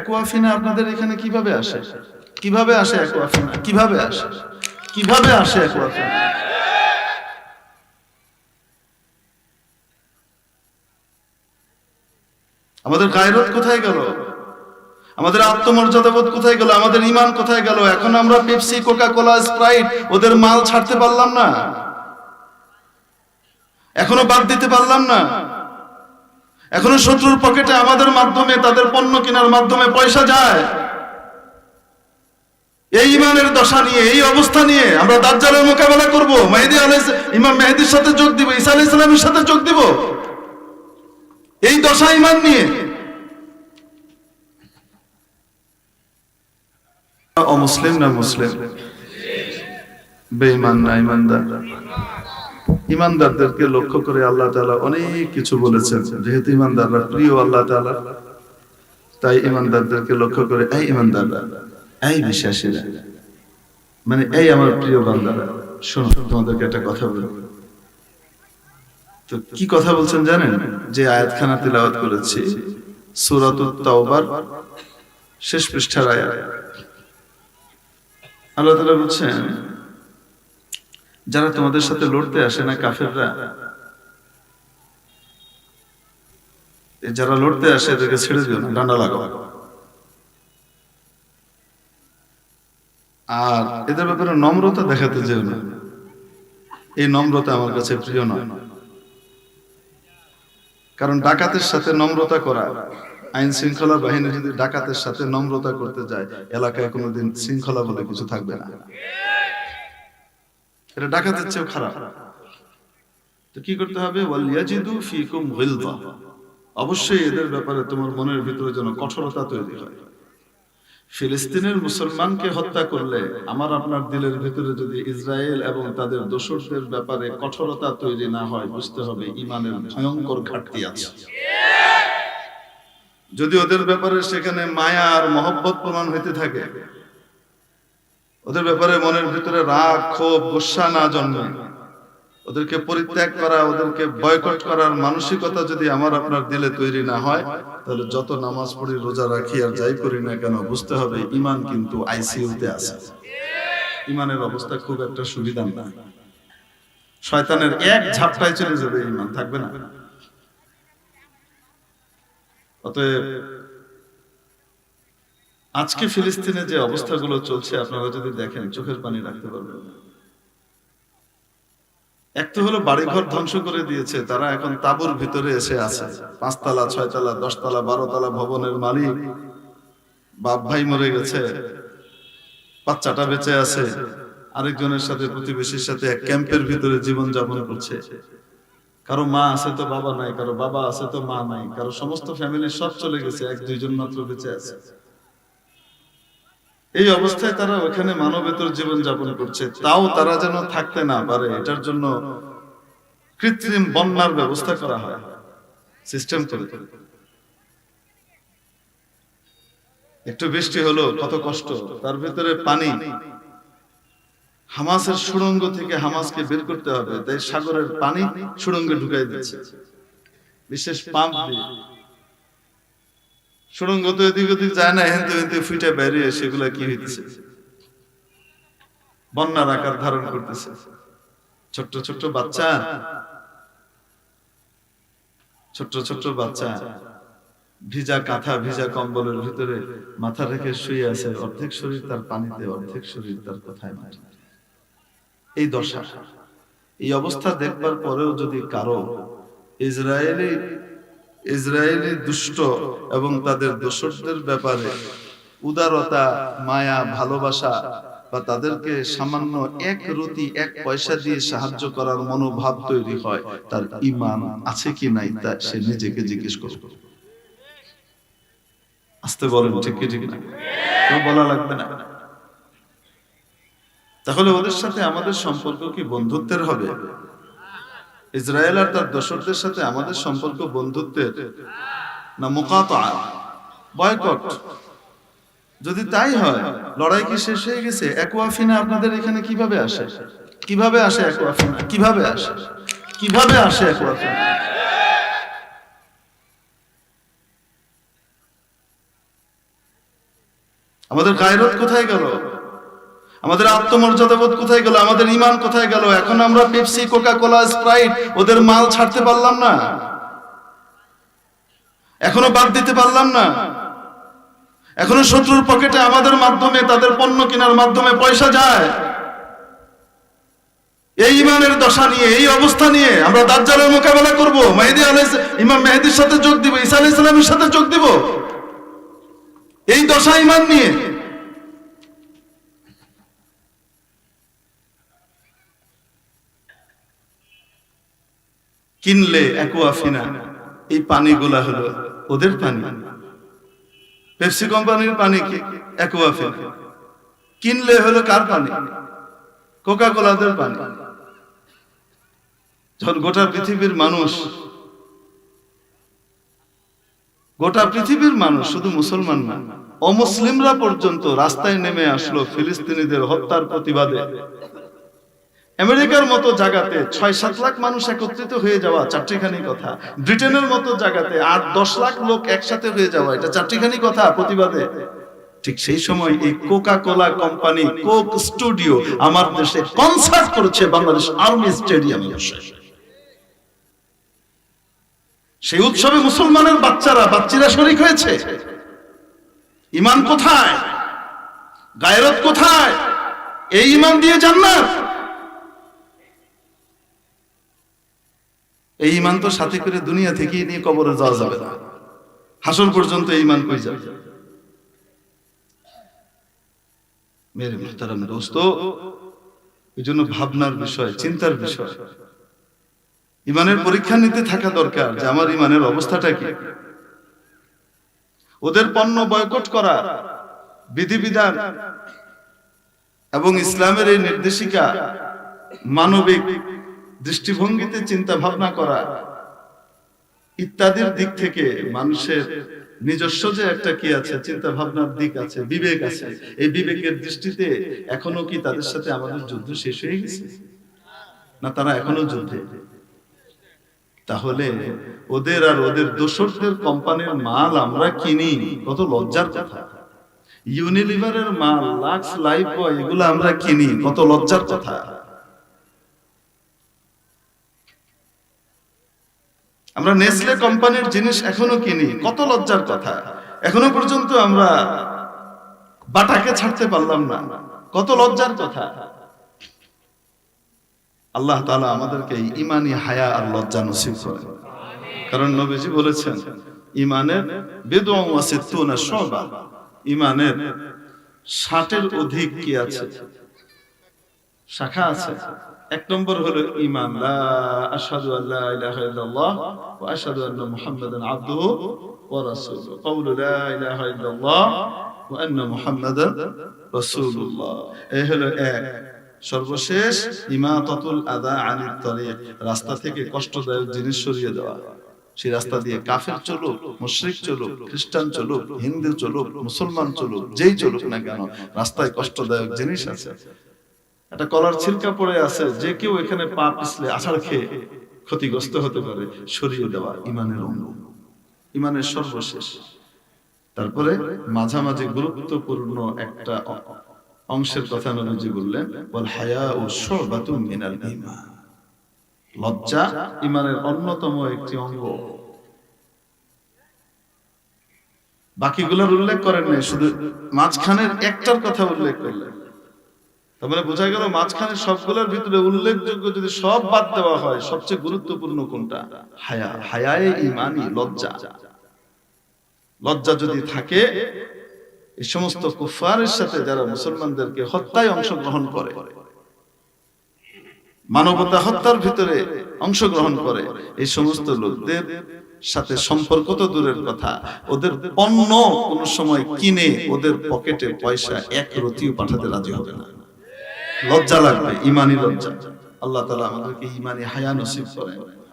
অ্যাকোয়াফিনা আপনাদের এখানে কিভাবে আসে? কিভাবে আসে অ্যাকোয়াফিনা? কিভাবে আসে? কিভাবে আসে অ্যাকোয়াফিনা? আমাদের গায়রত কোথায় গেল? আমাদের আত্মমর্যাদাবোধ কোথায় গেল? আমাদের ঈমান কোথায় গেল? এখন আমরা পেপসি, কোকা কোলা, স্প্রাইট ওদের মাল ছাড়তে পারলাম না, এখনো বাদ দিতে পারলাম না। এখনো শত্রুর পকেটে আমাদের মাধ্যমে, তাদের পণ্য কেনার মাধ্যমে পয়সা যায়। এই ঈমানের দশা নিয়ে, এই অবস্থা নিয়ে আমরা দাজ্জালের মোকাবেলা করব, ইমাম মেহেদীর সাথে যোগ দিব, ঈসা আলাইহিস সালামের সাথে যোগ দিব, এই দশা ঈমান নিয়ে। অমুসলিম না মুসলিম? বেঈমান না ঈমানদার? ঈমানদারদেরকে লক্ষ্য করে আল্লাহ তাআলা অনেক কিছু বলেছেন। যেহেতু ঈমানদাররা প্রিয় আল্লাহ তাআলা, তাই ঈমানদারদেরকে লক্ষ্য করে, এই ঈমানদাররা, এই বিশ্বাসীরা, মানে এই আমার প্রিয় বান্দারা, শোনো তোমাদেরকে একটা কথা বলি। তো কি কথা বলছেন জানেন? যে আয়াতখানা তিলাওয়াত করেছি সূরাতুত তাওবার শেষ পৃষ্ঠার আয়াত। আল্লাহ তাআলা বলছেন, যারা তোমাদের সাথে লড়তে আসে না কাফেররা, যারা লড়তে আসে এদেরকে ছেড়ে দিও না, ডান্ডা লাগাও। আর এদের ব্যাপারে নম্রতা দেখাতে যেও না, এই নম্রতা আমার কাছে প্রিয় নয়। কারণ ডাকাতের সাথে নম্রতা করা, আইন শৃঙ্খলা বাহিনী যদি ডাকাতের সাথে নম্রতা করতে যায়, এলাকায় কোনোদিন শৃঙ্খলা বলে কিছু থাকবে না। এটা ডাকাতের চেয়েও খারাপ। তো কি করতে হবে? ওয়ালিয়াজিদু ফীকুম গিলযা, অবশ্যই এদের ব্যাপারে তোমার মনের ভিতরে যেন কঠোরতা তৈরি হয়। ফিলিস্তিনের মুসলমানকে হত্যা করলে আমার আপনার দিলের ভিতরে যদি ইসরায়েল এবং তাদের দোসরদের ব্যাপারে কঠোরতা তৈরি না হয়, বুঝতে হবে ঈমানের ভয়ঙ্কর ঘাটতি আছে। যদি ওদের ব্যাপারে সেখানে মায়া আর মহব্বত প্রমাণ হইতে থাকে, ওদের ব্যাপারে মনের ভিতরে রাগ, ক্ষোভ, গোসা না জন্মে, ওদেরকে পরিত্যাগ করা, ওদেরকে বয়কট করার মানসিকতা যদি আমার আপনার দিলে তৈরি না হয়, তাহলে যত নামাজ পড়ি, রোজা রাখি আর যাই করি না কেন, বুঝতে হবে ঈমান কিন্তু আইসিইউতে আছে। ঈমানের অবস্থা খুব একটা সুবিধা না। শয়তানের এক ঝাপটায় চলে যাবে, ঈমান থাকবে না। অতএব আজকে ফিলিস্তিনে যে অবস্থাগুলো চলছে, আপনারা যদি দেখেন চোখের পানি রাখতে পারবেন না। এক তো হলো বাড়িঘর ধ্বংস করে দিয়েছে, তারা এখন তাঁবুর ভিতরে এসে আছে। 5 তলা, 6 তলা, 10 তলা, 12 তলা ভবনের মালিক, বাপ ভাই মরে গেছে, বাচ্চাটা বেঁচে আছে, আরেকজনের সাথে, প্রতিবেশীর সাথে এক ক্যাম্পের ভিতরে জীবন যাপন করছে। কারো মা আছে তো বাবা নাই, কারো বাবা আছে তো মা নাই, কারো সমস্ত ফ্যামিলি সব চলে গেছে, 1-2 জন মাত্র বেঁচে আছে। এই অবস্থায় তারা ওখানে মানবেতর জীবন যাপন করছে। তাও তারা যেন থাকতে না পারে, এটার জন্য কৃত্রিম বন্যার ব্যবস্থা করা হয়, সিস্টেম করে। একটু বৃষ্টি হলো, কত কষ্ট, তার ভিতরে পানি। হামাসের সুড়ঙ্গ থেকে হামাসকে বের করতে হবে, তাই সাগরের পানি সুড়ঙ্গে ঢুকাই দিচ্ছে বিশেষ পাম্প দিয়ে। সুড়ঙ্গ তো এদিক ওদিক যায় না, হেনতে ফুটে বেরিয়ে সেগুলা কি হইতেছে? বন্যার আকার ধারণ করতেছে। ছোট্ট ছোট্ট বাচ্চা, ছোট্ট ছোট্ট বাচ্চা ভিজা কাঁথা, ভিজা কম্বলের ভিতরে মাথা রেখে শুয়ে আছে, অর্ধেক শরীর তার পানিতে, অর্ধেক শরীর তার কোথায় মাটি। এই দশা, এই অবস্থা দেখবার পরেও যদি কারো ইসরায়েলি দুষ্ট এবং তাদের দোসরদের ব্যাপারে উদারতা, মায়া, ভালোবাসা বা তাদেরকে সামান্য এক রুটি, এক পয়সা দিয়ে সাহায্য করার মনোভাব তৈরি হয়, তার ঈমান আছে কি নাই তা সে নিজেকে জিজ্ঞেস করবে। আস্তে বলেন, ঠিক কি ঠিক না? কেউ বলা লাগবে না। তাহলে ওদের সাথে আমাদের সম্পর্ক কি বন্ধুত্বের হবে? ইসরায়েল আর তার দোসরদের সাথে আমাদের সম্পর্ক বন্ধুত্বের না মুকাতা, বয়কট? যদি তাই হয়, লড়াই কি শেষ হয়ে গেছে? অ্যাকোয়াফিনা আপনাদের এখানে কিভাবে আসে? কিভাবে আসে অ্যাকোয়াফিনা? কিভাবে আসে? কিভাবে আসে অ্যাকোয়াফিনা? আমাদের গায়রত কোথায় গেল? আমাদের আত্মমর্যাদাবোধ কোথায় গেল? আমাদের ঈমান কোথায় গেল? এখন আমরা পেপসি, কোকা কোলা, স্প্রাইট ওদের মাল ছাড়তে পারলাম না, এখনো বাদ দিতে পারলাম না। এখনো শত্রুর পকেটে আমাদের মাধ্যমে, তাদের পণ্য কেনার মাধ্যমে পয়সা যায়। এই ঈমানের দশা নিয়ে, এই অবস্থা নিয়ে আমরা দাজ্জালের মোকাবেলা করব। ইমাম মেহেদীর সাথে যোগ দিব, ঈসা আলাইহিস সালামের সাথে যোগ দিব, এই দশা ঈমান নিয়ে। কিনলে অ্যাকুয়াফিনা, এই পানিগুলা হলো ওদের পানি। পেপসি কোম্পানির পানি কি? অ্যাকুয়াফিনা। কিনলে হলো কার পানি? কোকা কোলাদের পানি। যখন গোটা পৃথিবীর মানুষ, শুধু মুসলমান না, অমুসলিমরা পর্যন্ত রাস্তায় নেমে আসলো ফিলিস্তিনিদের হত্যার প্রতিবাদে। আমেরিকার মতো জায়গাতে ৬-৭ লাখ মানুষ একত্রিত হয়ে যাওয়া চারটিখানি কথা। ব্রিটেনের মতো জায়গাতে ৮-১০ লাখ লোক একসাথে হয়ে যাওয়া, এটা চারটিখানি কথা প্রতিবাদে। ঠিক সেই সময় এই Coca Cola company, Coke Studio আমার দেশে কনসার্ট করেছে বাংলাদেশ আর্মি স্টেডিয়ামে বসে। সেই উৎসবে মুসলমানের বাচ্চারা শরীক হয়েছে। ঈমান কোথায়? গায়রত কোথায়? এই ঈমান দিয়ে জান্নাত। এই ঈমান তো সাথে করে দুনিয়া থেকে নিয়ে কবরে যাওয়া যাবে না, হাসর পর্যন্ত এই ঈমান কই যাবে? মেরে মুহতারাম দোস্ত, এই জন্য ভাবনার বিষয়, চিন্তার বিষয়। ঈমানের পরীক্ষা নিতে থাকা দরকার যে আমার ঈমানের অবস্থাটা কি। ওদের পণ্য বয়কট করা, বিধিবিধান এবং ইসলামের এই নির্দেশিকা মানবিক দৃষ্টিভঙ্গিতে চিন্তা ভাবনা করা ইত্যাদির দিক থেকে মানুষের নিজস্ব যে একটা কি আছে, চিন্তা ভাবনার দিক আছে, বিবেক আছে, এই বিবেকের দৃষ্টিতে এখনো কি তাদের সাথে আমাদের যুদ্ধ শেষ হয়ে গেছে? না, তারা এখনো যুদ্ধে। তাহলে ওদের আর ওদের দোসরদের কোম্পানির মাল আমরা কিনি, কত লজ্জার কথা। ইউনিলিভারের মাল, লাক্স, লাইফবয়, এগুলো আমরা কিনি, কত লজ্জার কথা। আমরা নেসলে কোম্পানির জিনিস এখনো কিনি, কত লজ্জার কথা। এখনো পর্যন্ত আমরা বাটাকে ছাড়তে পারলাম না, কত লজ্জার কথা। আল্লাহ তাআলা আমাদেরকে ঈমানি হায়া আর লজ্জা নসিব করেন। কারণ নবীজি বলেছেন ঈমানের বিদ'উ ওয়া সিত্তুনা শু'বা, ঈমানের ৬০-এর অধিক কি আছে, শাখা আছে। এক নম্বর হলো ঈমান, লা আশহাদু আল্লা ইলাহা ইল্লাল্লাহ ওয়া আশহাদু আন্না মুহাম্মাদান আবদুহু ওয়া রাসূলুহু, ক্বাউলু লা ইলাহা ইল্লাল্লাহ ওয়া আন্না মুহাম্মাদান রাসূলুল্লাহ। এই হলো এক। সর্বশেষ ইমাতাতুল আযা আনিত তরিক, রাস্তা থেকে কষ্টদায়ক জিনিস সরিয়ে দেওয়া। সেই রাস্তা দিয়ে কাফের চলুক, মুশরিক চলুক, খ্রিস্টান চলুক, হিন্দু চলুক, মুসলমান চলুক, যেই চলুক না কেন, রাস্তায় কষ্টদায়ক জিনিস আছে। একটা কলার ছিলকা পড়ে আছে, যে কেউ এখানে পা পিছলে আছাড় খেয়ে ক্ষতিগ্রস্ত হতে পারে, সরিয়ে দেওয়া ঈমানের অঙ্গ, ঈমানের সর্বশেষ। তারপরে মাঝামাঝি গুরুত্বপূর্ণ একটা অংশের কথা নবীজি বললেন, ওয়াল হায়াউ শু'বাতুম মিনাল ঈমান, লজ্জা ঈমানের অন্যতম একটি অঙ্গ। বাকিগুলোর উল্লেখ করেন নাই, শুধু মাঝখানের একটার কথা উল্লেখ করলেন। তারপরে বোঝা গেল মাঝখানের সবগুলোর ভিতরে উল্লেখযোগ্য যদি সব বাদ দেওয়া হয়, সবচেয়ে গুরুত্বপূর্ণ কোনটা? হায়া। হায়ায়ে ঈমানি, লজ্জা। লজ্জা যদি থাকে, এই সমস্ত কুফারের সাথে যারা মুসলমানদেরকে হত্যায় অংশগ্রহণ করে, মানবতা হত্যার ভিতরে অংশগ্রহণ করে, এই সমস্ত লোকদের সাথে সম্পর্ক তো দূরের কথা, ওদের পণ্য কোন সময় কিনে ওদের পকেটে পয়সা এক রতিও পাঠাতে রাজি হবে না। লজ্জা লাগবে, ঈমানি লজ্জা। আল্লাহ তাআলা আমাদেরকে ঈমানি হায়া নসিব করেন।